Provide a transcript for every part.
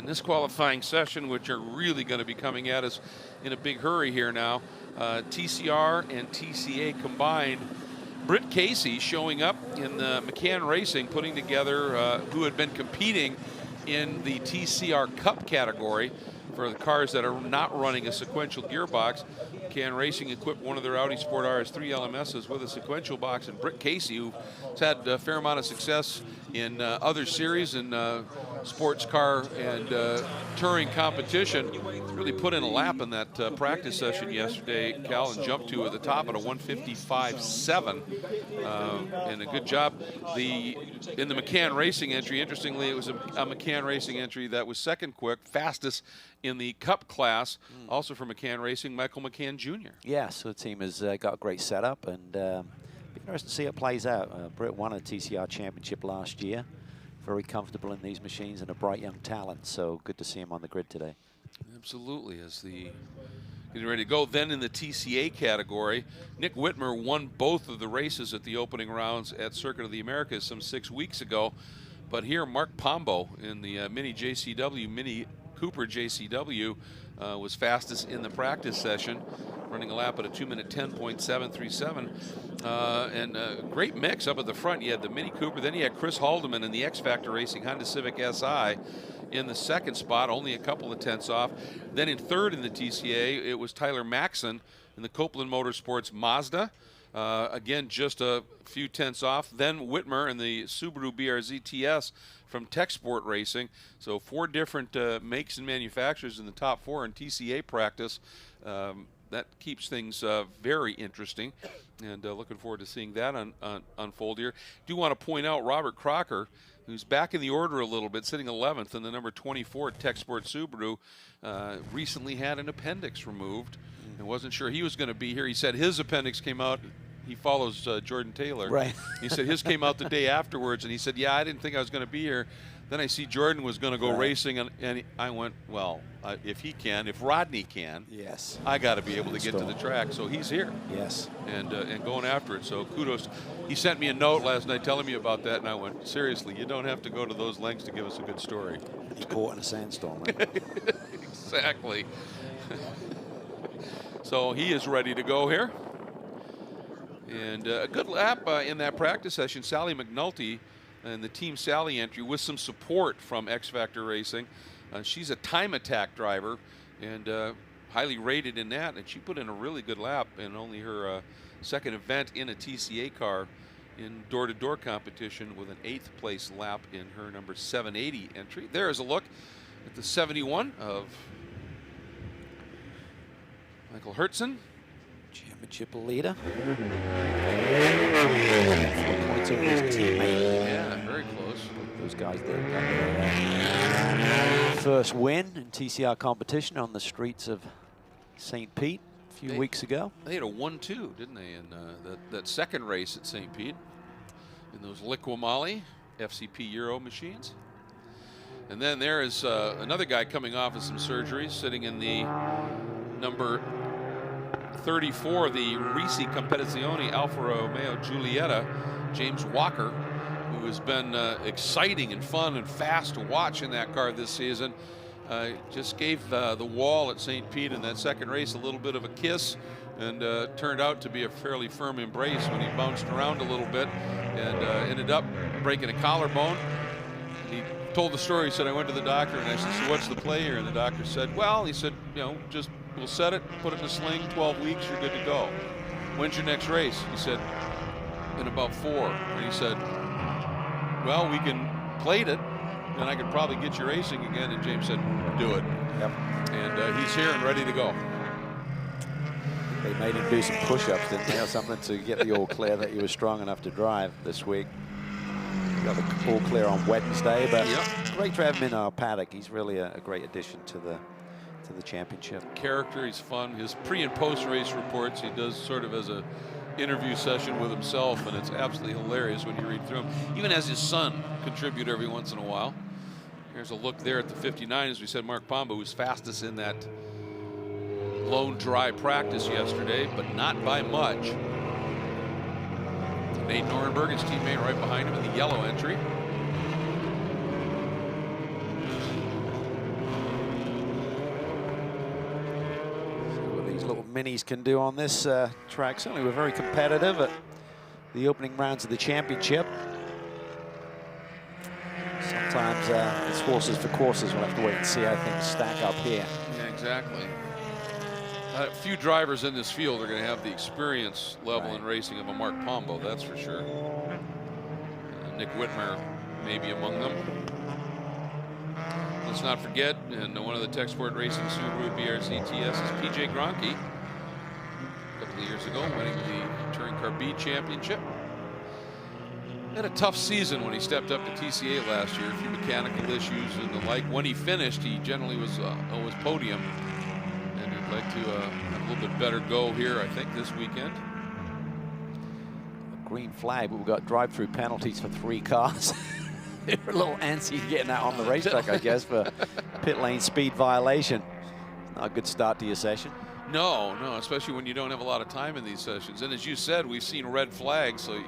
this qualifying session, which are really going to be coming at us in a big hurry here now. TCR and TCA combined. Britt Casey showing up in McCann Racing, putting together who had been competing in the TCR Cup category for the cars that are not running a sequential gearbox. McCann Racing equipped one of their Audi Sport RS3 LMSs with a sequential box, and Britt Casey, who's had a fair amount of success in other series and sports car and touring competition, really put in a lap in that practice session yesterday, Cal, and jumped to at the top at a 155.7, and a good job. In the McCann Racing entry, interestingly, it was a McCann Racing entry that was second quick, fastest in the Cup class, also from McCann Racing, Michael McCann Jr. Yeah, so the team has got a great setup, and be interesting to see how it plays out. Britt won a TCR championship last year. Very comfortable in these machines and a bright young talent, so good to see him on the grid today. Absolutely, as getting ready to go. Then in the TCA category, Nick Whitmer won both of the races at the opening rounds at Circuit of the Americas some 6 weeks ago. But here, Mark Pombo in the Mini JCW, Mini Cooper JCW, was fastest in the practice session, running a lap at a 2-minute 10.737. And a great mix up at the front. You had the Mini Cooper, then you had Chris Haldeman in the X Factor Racing Honda Civic SI in the second spot, only a couple of tenths off. Then in third in the TCA, it was Tyler Maxson in the Copeland Motorsports Mazda. Again, just a few tenths off. Then Whitmer in the Subaru BRZ TS from Tech Sport Racing. So 4 different makes and manufacturers in the top 4 in TCA practice. That keeps things very interesting, and looking forward to seeing that unfold here. Do want to point out Robert Crocker, who's back in the order a little bit, sitting 11th in the number 24 Tech Sport Subaru, recently had an appendix removed and wasn't sure he was going to be here. He said his appendix came out. He follows Jordan Taylor. Right. He said his came out the day afterwards, and he said, yeah, I didn't think I was going to be here. Then I see Jordan was going to go racing, and I went, well, if he can, if Rodney can, yes, I got to be able to get to the track. So he's here. Yes. And going after it. So kudos. He sent me a note last night telling me about that, and I went, seriously, you don't have to go to those lengths to give us a good story. He's caught in a sandstorm. Right? Exactly. So he is ready to go here. And a good lap in that practice session. Sally McNulty and the Team Sally entry with some support from X Factor Racing. She's a time attack driver and highly rated in that, and she put in a really good lap in only her second event in a TCA car in door-to-door competition with an 8th place lap in her number 780 entry. There is a look at the 71 of Michael Hertzen. Championship leader. 4 points over his teammate. Yeah, very close. Those guys there got their first win in TCR competition on the streets of St. Pete a few weeks ago. They had a 1-2, didn't they, in that second race at St. Pete in those Liqui-Moly FCP Euro machines. And then there is another guy coming off of some surgery, sitting in the number 34, the Risi Competizione Alfa Romeo Giulietta, James Walker, who has been exciting and fun and fast to watch in that car this season. Just gave the wall at St. Pete in that second race a little bit of a kiss, and turned out to be a fairly firm embrace when he bounced around a little bit and ended up breaking a collarbone. He told the story. He said, I went to the doctor and I said, so what's the play here? And the doctor said, well, he said, you know, just we'll set it, put it in a sling, 12 weeks, you're good to go. When's your next race? He said, in about 4. And he said, well, we can plate it, and I could probably get you racing again. And James said, do it. Yep. And he's here and ready to go. They made him do some push-ups, didn't they, or something, to get the all clear that he was strong enough to drive this week. Got the all clear on Wednesday, but great to have him in our paddock. He's really a great addition to the championship. Character, he's fun. His pre and post race reports he does sort of as a interview session with himself, and it's absolutely hilarious when you read through them. Even has his son contribute every once in a while. Here's a look there at the 59. As we said, Mark Pombo was fastest in that lone dry practice yesterday, but not by much. Nate Norenberg, his teammate, right behind him in the yellow entry. little minis can do on this track. Certainly we're very competitive at the opening rounds of the championship. Sometimes it's horses for courses. We'll have to wait and see how things stack up here. Yeah, exactly. A few drivers in this field are going to have the experience level in racing of a Mark Pombo, that's for sure. Nick Whitmer may be among them. Let's not forget, and one of the Tech Sport Racing Subaru BRC-TS is PJ Gronke. A couple of years ago, winning the Touring Car B Championship. Had a tough season when he stepped up to TCA last year. A few mechanical issues and the like. When he finished, he generally was always podium. And he'd like to have a little bit better go here, I think, this weekend. A green flag, but we've got drive-through penalties for 3 cars. They're a little antsy getting that on the racetrack, I guess, for pit lane speed violation. Not a good start to your session. No, especially when you don't have a lot of time in these sessions. And as you said, we've seen red flags, so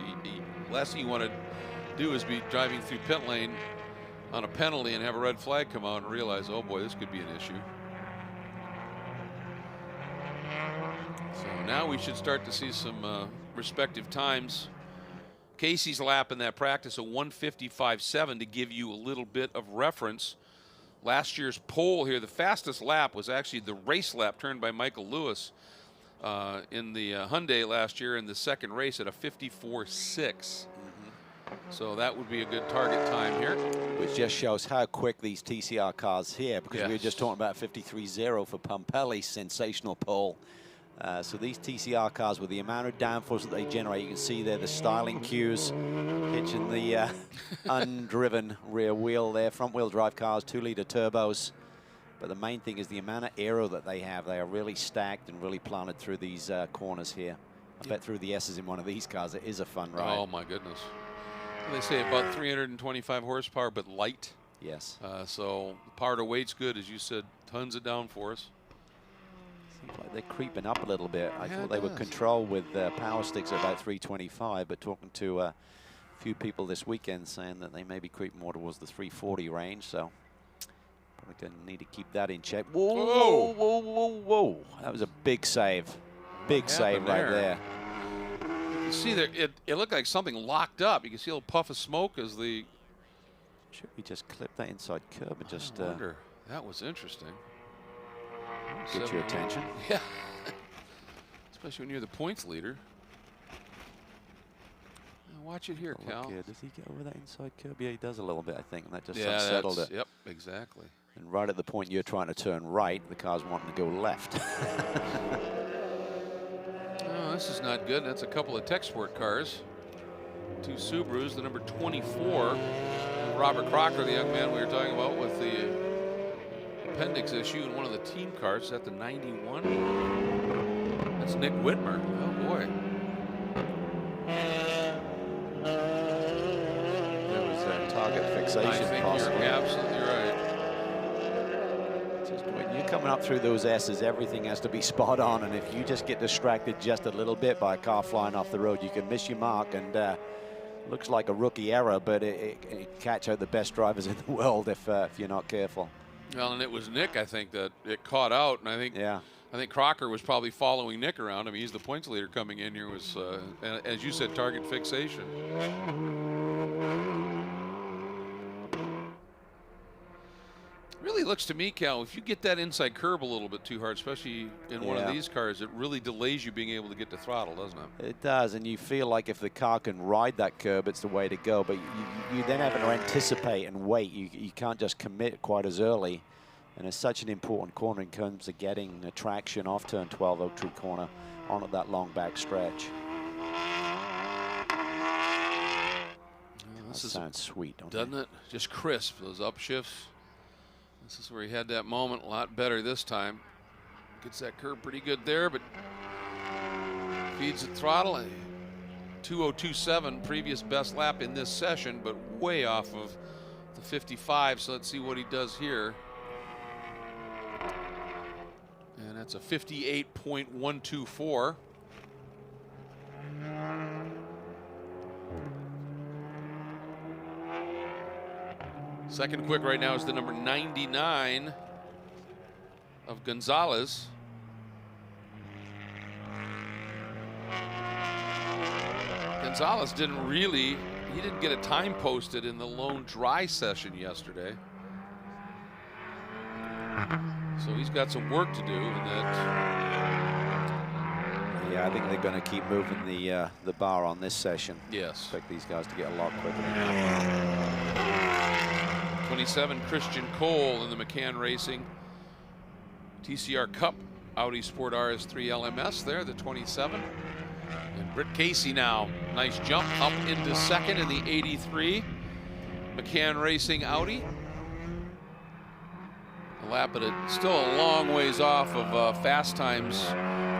last thing you want to do is be driving through pit lane on a penalty and have a red flag come out and realize, oh boy, this could be an issue. So now we should start to see some respective times. Casey's lap in that practice, a 1:55.7, to give you a little bit of reference. Last year's pole here, the fastest lap was actually the race lap turned by Michael Lewis in the Hyundai last year in the second race at a 54.6. So that would be a good target time here. Which just shows how quick these TCR cars here, because we were just talking about 53.0 for Pompelli's sensational pole. So these TCR cars, with the amount of downforce that they generate, you can see there the styling cues, hitching the undriven rear wheel there, front wheel drive cars, 2-liter turbos. But the main thing is the amount of aero that they have. They are really stacked and really planted through these corners here. I bet through the S's in one of these cars, it is a fun ride. Oh my goodness. They say about 325 horsepower, but light. Yes. So the power to weight's good, as you said, tons of downforce. Seems like they're creeping up a little bit. I thought they would control with power sticks at about 325, but talking to a few people this weekend saying that they may be creeping more towards the 340 range, so probably going to need to keep that in check. Whoa, whoa, whoa, whoa, whoa. That was a big save. Big save right there. You see there, it looked like something locked up. You can see a little puff of smoke as the... Should we just clip that inside curb and just... wonder. That was interesting. Get your attention. Yeah. Especially when you're the points leader. Now watch it here, Cal. Does he get over that inside curb? Yeah, he does a little bit, I think. And that just unsettled it. Yep, exactly. And right at the point you're trying to turn right, the car's wanting to go left. Oh, this is not good. That's a couple of Tech Sport cars. 2 Subarus, the number 24. Robert Crocker, the young man we were talking about with the appendix issue, in one of the team cars. Is that the 91? That's Nick Whitmer. Oh boy. There was a target fixation. I think you're absolutely right. Just when you're coming up through those S's, everything has to be spot on, and if you just get distracted just a little bit by a car flying off the road, you can miss your mark. And looks like a rookie error, but it catch out the best drivers in the world if you're not careful. Well, and it was Nick, I think, that it caught out, and I think Crocker was probably following Nick around. I mean, he's the points leader coming in here. Was as you said, target fixation. Really looks to me, Cal, if you get that inside curb a little bit too hard, especially in one of these cars, it really delays you being able to get to throttle, doesn't it? It does, and you feel like if the car can ride that curb, it's the way to go. But you then have to anticipate and wait. You can't just commit quite as early. And it's such an important corner in terms of getting a traction off turn 12 Oak Tree corner on at that long back stretch. That sounds sweet, doesn't it? Just crisp, those upshifts. This is where he had that moment, a lot better this time. Gets that curve pretty good there, but feeds the throttle. 2:02.7, previous best lap in this session, but way off of the 55. So let's see what he does here. And that's a 58.124. Second quick right now is the number 99 of Gonzalez. Gonzalez he didn't get a time posted in the lone dry session yesterday. So he's got some work to do in that. Yeah, I think they're going to keep moving the bar on this session. Yes. Expect these guys to get a lot quicker than that. 27, Christian Cole in the McCann Racing TCR Cup Audi Sport RS3 LMS there, the 27. And Britt Casey now, nice jump up into second in the 83 McCann Racing Audi. A lap at it, still a long ways off of fast times,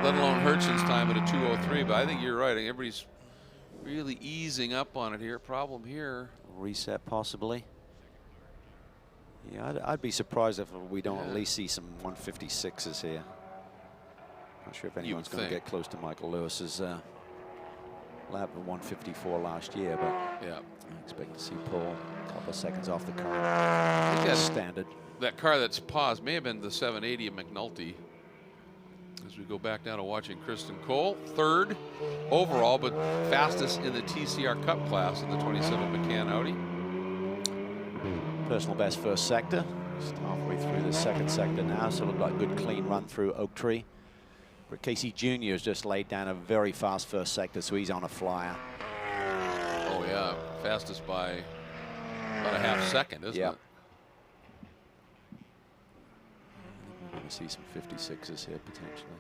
let alone Hertzen's time at a 2:03. But I think you're right. Everybody's really easing up on it here. Problem here. Reset possibly. Yeah, I'd be surprised if we don't at least see some 156s here. Not sure if anyone's going to get close to Michael Lewis's lap of 154 last year, but yeah, I expect to see Paul a couple of seconds off the car. I think that's standard. That car that's paused may have been the 780 of McNulty. As we go back now to watching Kristen Cole, third overall, but fastest in the TCR Cup class in the 27 McCann Audi. Personal best first sector. Just halfway through the second sector now, so it looked like a good clean run through Oak Tree. But Casey Jr. has just laid down a very fast first sector, so he's on a flyer. Oh yeah, fastest by about a half second, isn't it? We're going to see some 56s here potentially.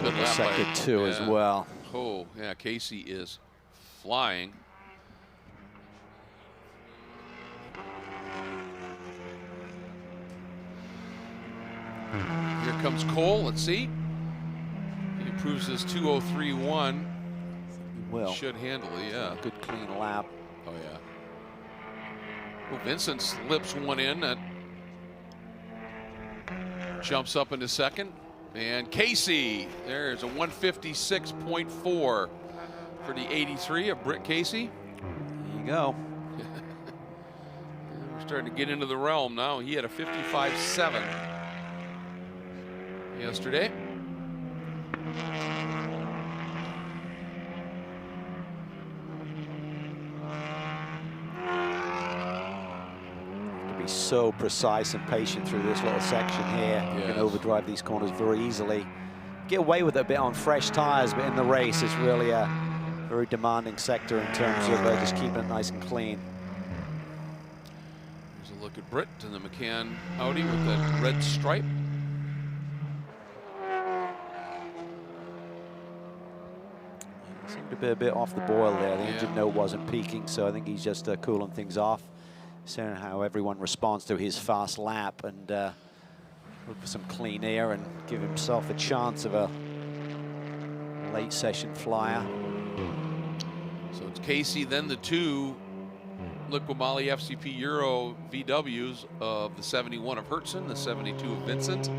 Good lap sector by, 2 as well. Oh yeah, Casey is flying. Here comes Cole. Let's see. He improves his 2:03.1. Well, should handle it. Yeah. Good clean lap. Oh yeah. Well, Vincent slips one in. That jumps up into second. And Casey, there's a 156.4 for the 83 of Britt Casey. There you go. We're starting to get into the realm now. He had a 55.7 yesterday. Be so precise and patient through this little section here. You can overdrive these corners very easily. Get away with it a bit on fresh tires, but in the race, it's really a very demanding sector in terms of just keeping it nice and clean. Here's a look at Britt in the McCann Audi with that red stripe. Seemed to be a bit off the boil there. The engine note wasn't peaking, so I think he's just cooling things off. Seeing how everyone responds to his fast lap and look for some clean air and give himself a chance of a late session flyer. So it's Casey, then the two Liqui-Moly FCP Euro VWs of the 71 of Hertzen, the 72 of Vincent.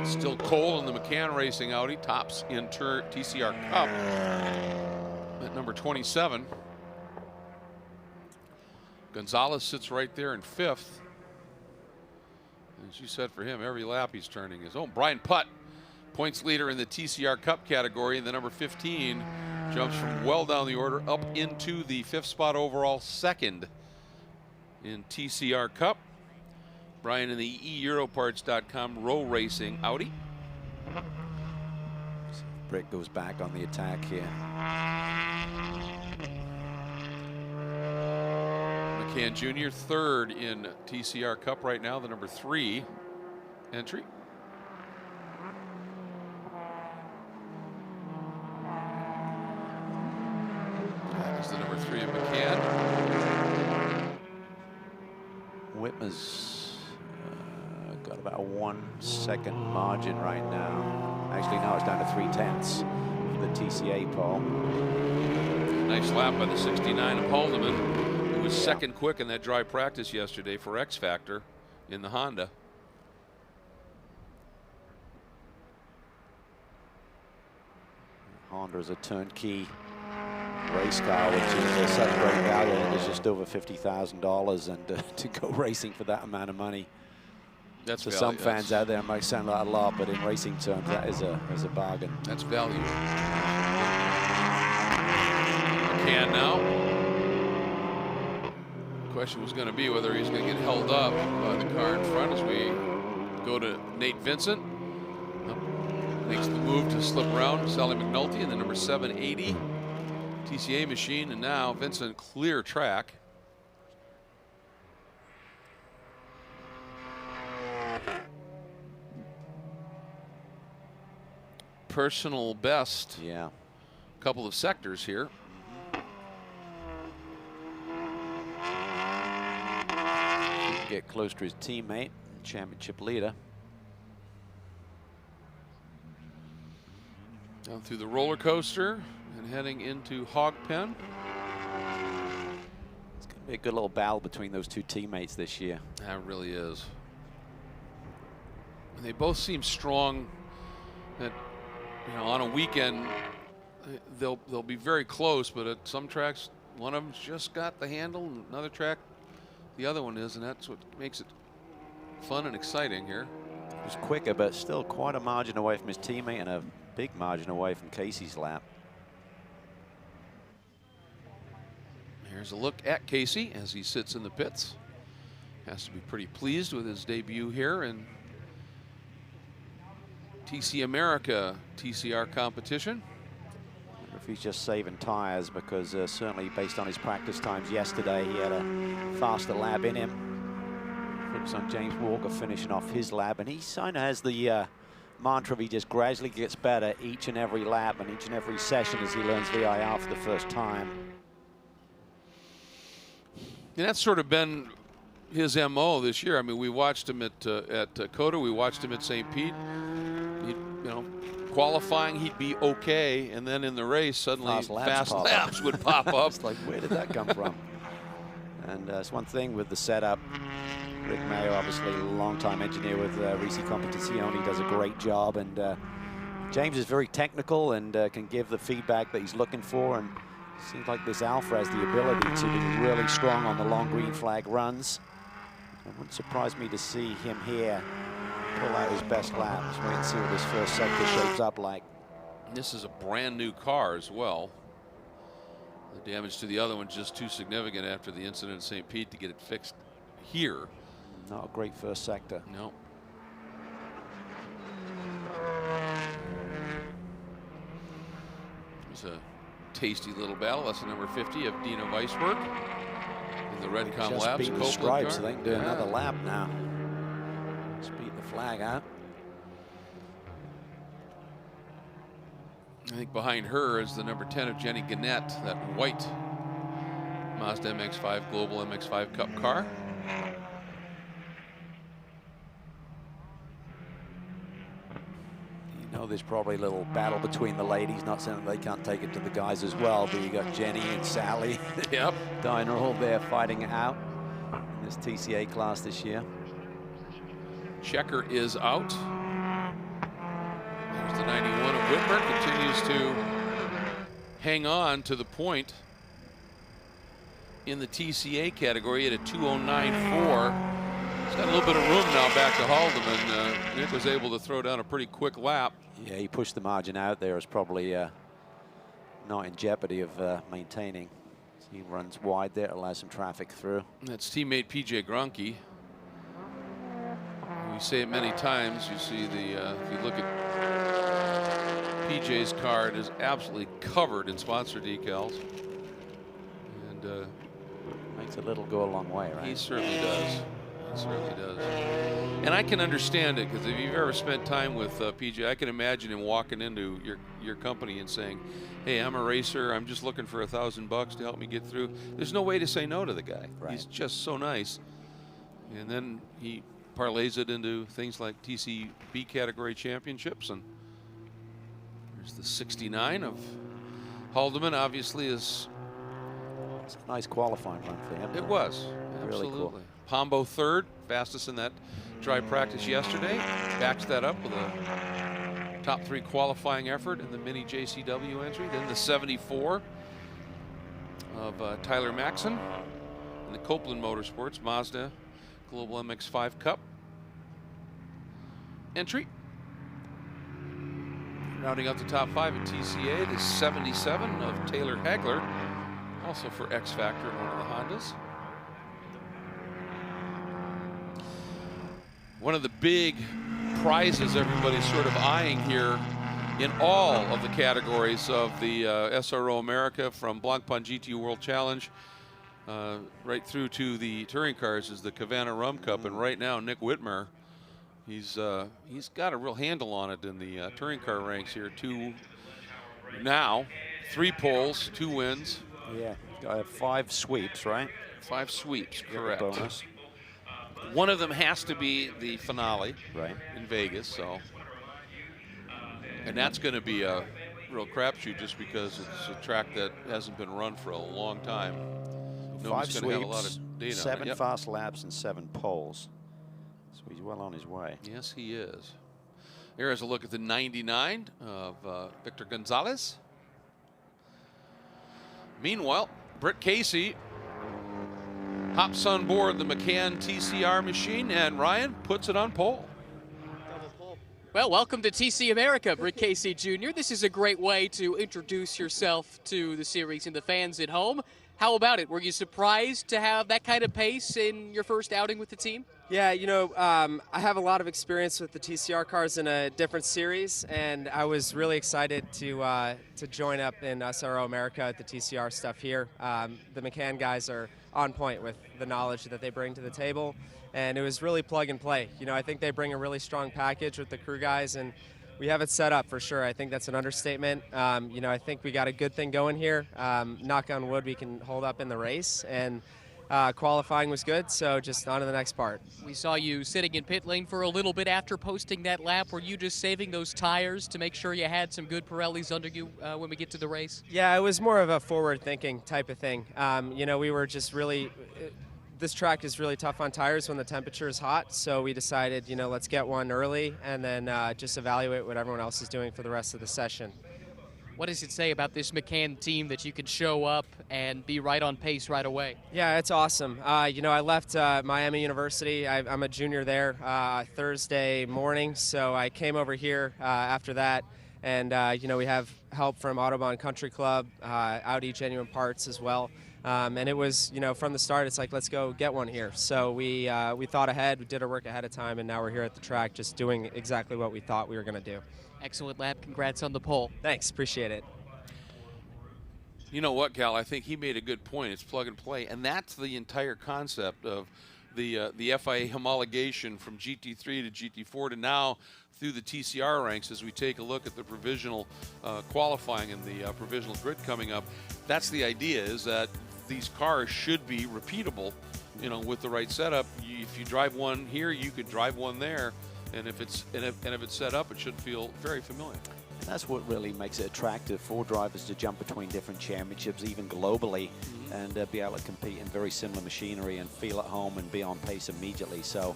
Still Cole in the McCann Racing Audi, tops in TCR Cup at number 27. Gonzalez sits right there in fifth. As you said, for him, every lap he's turning his own. Brian Putt, points leader in the TCR Cup category, and the number 15 jumps from well down the order up into the 5th spot overall, second in TCR Cup. Brian in the eEuroparts.com row racing Audi. Britt goes back on the attack here. McCann Jr. third in TCR Cup right now, the number 3 entry. That is the number 3 of McCann. Whitmer's got about a 1 second margin right now. Actually, now it's down to 3/10 for the TCA pole. Nice lap by the 69 of Haldeman, who was second quick in that dry practice yesterday for X Factor in the Honda. Honda is a turnkey race car, which is such great value. I think it's just over $50,000, and to go racing for that amount of money. That's to value. some fans out there, it might sound like a lot, but in racing terms, that is a bargain. That's value. Can now. The question was going to be whether he's going to get held up by the car in front as we go to Nate Vincent. Makes the move to slip around Sally McNulty in the number 780 TCA machine, and now Vincent clear track. Personal best. Yeah. Couple of sectors here. Get close to his teammate, championship leader. Down through the roller coaster and heading into Hog Pen. It's going to be a good little battle between those two teammates this year. That really is. And they both seem strong. That, you know, on a weekend they'll be very close, but at some tracks one of them's just got the handle, and another track the other one is, and that's what makes it fun and exciting here. He was quicker, but still quite a margin away from his teammate and a big margin away from Casey's lap. Here's a look at Casey as he sits in the pits. Has to be pretty pleased with his debut here in TC America TCR competition. I wonder if he's just saving tires, because certainly based on his practice times yesterday, he had a faster lap in him. Focus on James Walker finishing off his lap, and he kind of has the mantra of he just gradually gets better each and every lap and each and every session as he learns VIR for the first time. And that's sort of been his MO this year. I mean, we watched him at COTA, we watched him at St. Pete. You know, qualifying he'd be okay, and then in the race suddenly fast laps would pop up. It's like, where did that come from? And it's one thing with the setup. Rick Mayo, obviously a longtime engineer with Risi Competizione, does a great job, and James is very technical and can give the feedback that he's looking for, and it seems like this Alfa has the ability to be really strong on the long green flag runs. It wouldn't surprise me to see him here pull out his best lap. Let's wait and see what this first sector shapes up like. This is a brand new car as well. The damage to the other one just too significant after the incident at St. Pete to get it fixed here. Not a great first sector. No. It's a tasty little battle. That's the number 50 of Dina Weisberg in the Redcom Just Labs. beat the stripes, so they can do another lap now. Just beat the flag out. I think behind her is the number 10 of Jenny Gannett, that white Mazda MX-5 Global MX-5 Cup car. You know, there's probably a little battle between the ladies, not saying that they can't take it to the guys as well, but you got Jenny and Sally. Yep. Dinah all there fighting it out in this TCA class this year. Checker is out. There's the 91 of Whitmer, continues to hang on to the point in the TCA category at a 209.4. He's got a little bit of room now back to Haldeman. Nick was able to throw down a pretty quick lap. Yeah, he pushed the margin out there. It's probably not in jeopardy of maintaining. So he runs wide there, allows some traffic through. That's teammate PJ Gronke. We say it many times. You see the, if you look at PJ's car, it is absolutely covered in sponsor decals. And makes a little go a long way, right? He certainly does. He certainly does. And I can understand it, because if you've ever spent time with PJ, I can imagine him walking into your company and saying, hey, I'm a racer, I'm just looking for $1,000 to help me get through. There's no way to say no to the guy. Right. He's just so nice. And then he parlays it into things like TCB category championships. And there's the 69 of Haldeman. Obviously is. It's a nice qualifying run for him. It was. Really Absolutely. cool. Pombo third, fastest in that dry practice yesterday. Backs that up with a top 3 qualifying effort in the mini JCW entry. Then the 74 of Tyler Maxson in the Copeland Motorsports Mazda Global MX-5 Cup. entry. Rounding out the top 5 at TCA, the 77 of Taylor Hagler, also for X Factor in one of the Hondas. One of the big prizes everybody's sort of eyeing here in all of the categories of the SRO America, from Blancpain GT World Challenge right through to the touring cars, is the Havana Rum Cup. And right now, Nick Whitmer, he's got a real handle on it in the touring car ranks here. 3 poles, 2 wins. Yeah, 5 sweeps, right? 5 sweeps, correct. Bonus. One of them has to be the finale, right, in Vegas. So, and that's going to be a real crapshoot, just because it's a track that hasn't been run for a long time. 5 sweeps, have a lot of data 7 fast laps, and 7 poles. So he's well on his way. Yes, he is. Here is a look at the 99 of Victor Gonzalez. Meanwhile, Britt Casey hops on board the McCann TCR machine, and Ryan puts it on pole. Well, welcome to TC America, Britt Casey Jr. This is a great way to introduce yourself to the series and the fans at home. How about it? Were you surprised to have that kind of pace in your first outing with the team? Yeah, you know, I have a lot of experience with the TCR cars in a different series, and I was really excited to join up in SRO America at the TCR stuff here. The McCann guys are on point with the knowledge that they bring to the table, and it was really plug and play. You know, I think they bring a really strong package with the crew guys, and we have it set up for sure. I think that's an understatement. You know, I think we got a good thing going here. Knock on wood, we can hold up in the race, and qualifying was good, so just on to the next part. We saw you sitting in pit lane for a little bit after posting that lap. Were you just saving those tires to make sure you had some good Pirellis under you when we get to the race? Yeah, it was more of a forward-thinking type of thing. You know, we were just really... This track is really tough on tires when the temperature is hot, so we decided, you know, let's get one early and then just evaluate what everyone else is doing for the rest of the session. What does it say about this McCann team that you can show up and be right on pace right away? Yeah, it's awesome. You know, I left Miami University. I'm a junior there Thursday morning, so I came over here after that. And, you know, we have help from Autobahn Country Club, Audi Genuine Parts as well. And it was, you know, from the start, it's like, let's go get one here. So we thought ahead, we did our work ahead of time, and now we're here at the track just doing exactly what we thought we were going to do. Excellent lap. Congrats on the pole. Thanks. Appreciate it. You know what, Cal? I think he made a good point. It's plug and play, and that's the entire concept of the FIA homologation from GT3 to GT4 to now through the TCR ranks. As we take a look at the provisional qualifying and the provisional grid coming up, that's the idea, is that these cars should be repeatable, you know, with the right setup. If you drive one here, you could drive one there, and if it's set up, it should feel very familiar. And that's what really makes it attractive for drivers to jump between different championships, even globally, and be able to compete in very similar machinery and feel at home and be on pace immediately. So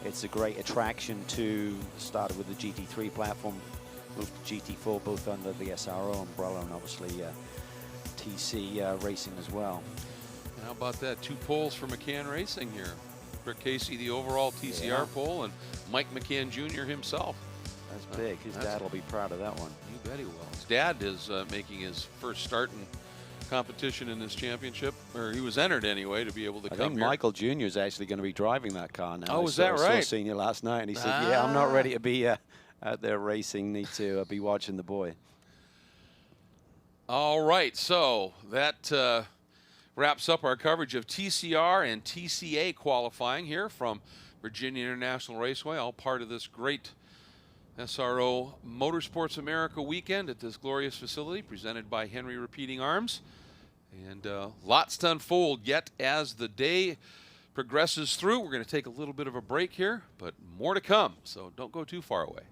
it's a great attraction to, started with the GT3 platform, moved to GT4, both under the SRO umbrella, and obviously TC Racing as well. And how about that? 2 poles for McCann Racing here. Britt Casey, the overall TCR pole, and Mike McCann Jr. himself. That's big. His dad will be proud of that one. You bet he will. His dad is making his first start in competition in this championship, or he was entered anyway to be able to come here. I think Michael Jr. is actually going to be driving that car now. Oh, is that right? I saw Senior last night, and he said, yeah, I'm not ready to be out there racing. Need to be watching the boy. All right, so that wraps up our coverage of TCR and TCA qualifying here from Virginia International Raceway, all part of this great SRO Motorsports America weekend at this glorious facility presented by Henry Repeating Arms. And lots to unfold yet as the day progresses through. We're going to take a little bit of a break here, but more to come, so don't go too far away.